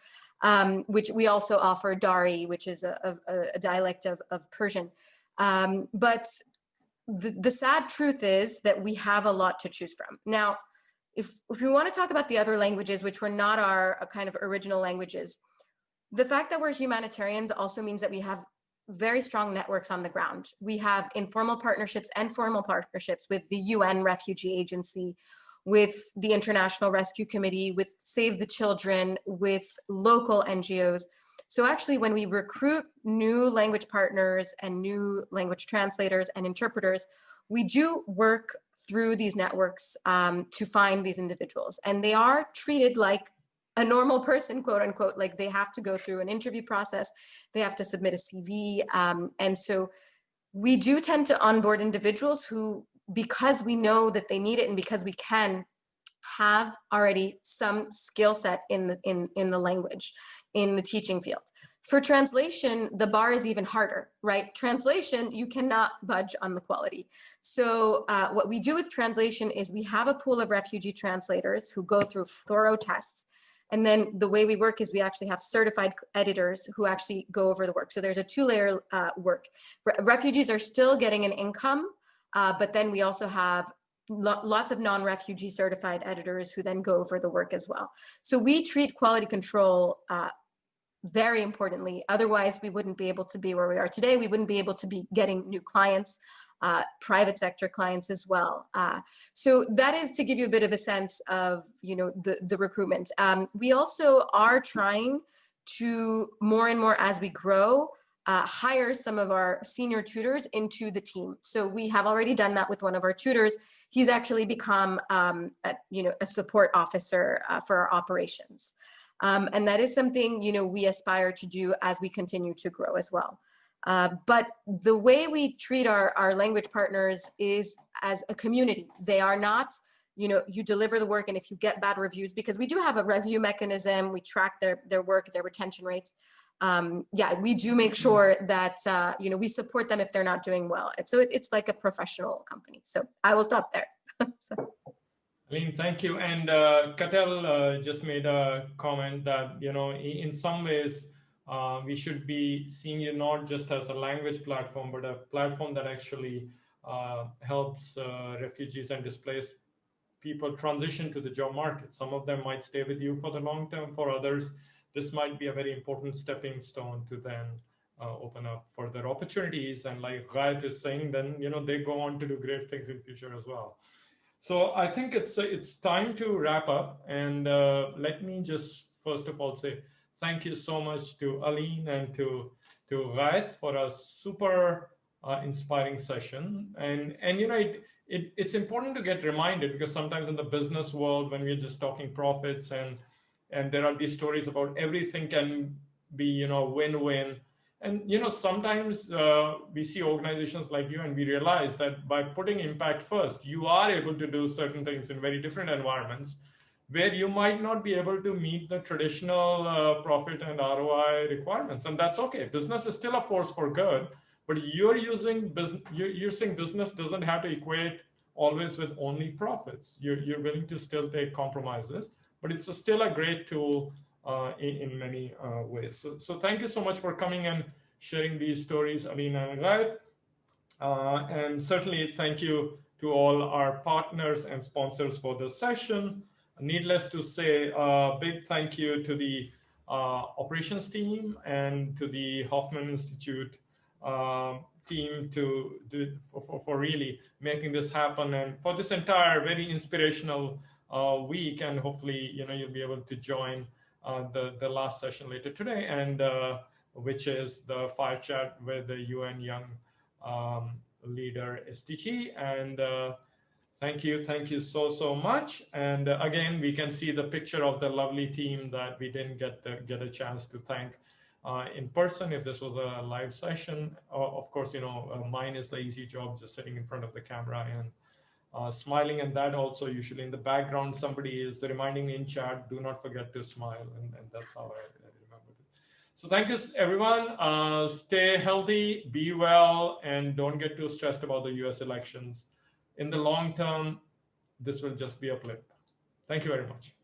which we also offer Dari, which is a dialect of Persian. But the sad truth is that we have a lot to choose from. Now, if we want to talk about the other languages, which were not our kind of original languages, the fact that we're humanitarians also means that we have very strong networks on the ground. We have informal partnerships and formal partnerships with the UN Refugee Agency, with the International Rescue Committee, with Save the Children, with local NGOs. So actually, when we recruit new language partners and new language translators and interpreters, we do work through these networks to find these individuals. And they are treated like a normal person, quote unquote, like they have to go through an interview process, they have to submit a CV. And so we do tend to onboard individuals who, because we know that they need it and because we can, have already some skill set in the language, in the teaching field. For translation, the bar is even harder, right? Translation, you cannot budge on the quality. So what we do with translation is we have a pool of refugee translators who go through thorough tests. And then the way we work is we actually have certified editors who actually go over the work. So there's a two-layer work. Refugees are still getting an income, but then we also have lots of non-refugee certified editors who then go over the work as well. So we treat quality control very importantly. Otherwise, we wouldn't be able to be where we are today. We wouldn't be able to be getting new clients, private sector clients as well. So that is to give you a bit of a sense of, the recruitment. We also are trying to more and more as we grow, hire some of our senior tutors into the team. So we have already done that with one of our tutors. He's actually become, a support officer for our operations. And that is something, we aspire to do as we continue to grow as well. But the way we treat our language partners is as a community. They are not, you deliver the work, and if you get bad reviews, because we do have a review mechanism, we track their work, their retention rates. We do make sure that, we support them if they're not doing well. And so it's like a professional company. So I will stop there. Aline, thank you. And Katel just made a comment that, in some ways, we should be seeing you not just as a language platform, but a platform that actually helps refugees and displaced people transition to the job market. Some of them might stay with you for the long term. For others, this might be a very important stepping stone to then open up further opportunities. And like Gayat is saying, then, they go on to do great things in future as well. So I think it's time to wrap up. And let me just, first of all, say Thank you so much to Aline and to Gayat for a super inspiring session. And you know, it's important to get reminded, because sometimes in the business world, when we're just talking profits and there are these stories about everything can be, you know, win-win. And, you know, sometimes we see organizations like you and we realize that by putting impact first, you are able to do certain things in very different environments where you might not be able to meet the traditional profit and ROI requirements. And that's okay. Business is still a force for good, but you're saying business doesn't have to equate always with only profits. You're willing to still take compromises, but it's still a great tool in many ways. So thank you so much for coming and sharing these stories, Alina and Gayat. And certainly thank you to all our partners and sponsors for the session. Needless to say, a big thank you to the operations team and to the Hoffman Institute team for really making this happen, and for this entire very inspirational week. And hopefully, you know, you'll be able to join the last session later today, and which is the fire chat with the UN Young leader SDG. And thank you so much. And again, we can see the picture of the lovely team that we didn't get a chance to thank in person if this was a live session. Of course, you know, mine is the easy job, just sitting in front of the camera and smiling. And that also usually in the background, somebody is reminding me in chat, do not forget to smile. And that's how I remembered it. So thank you, everyone. Stay healthy, be well, and don't get too stressed about the US elections. In the long term, this will just be a blip. Thank you very much.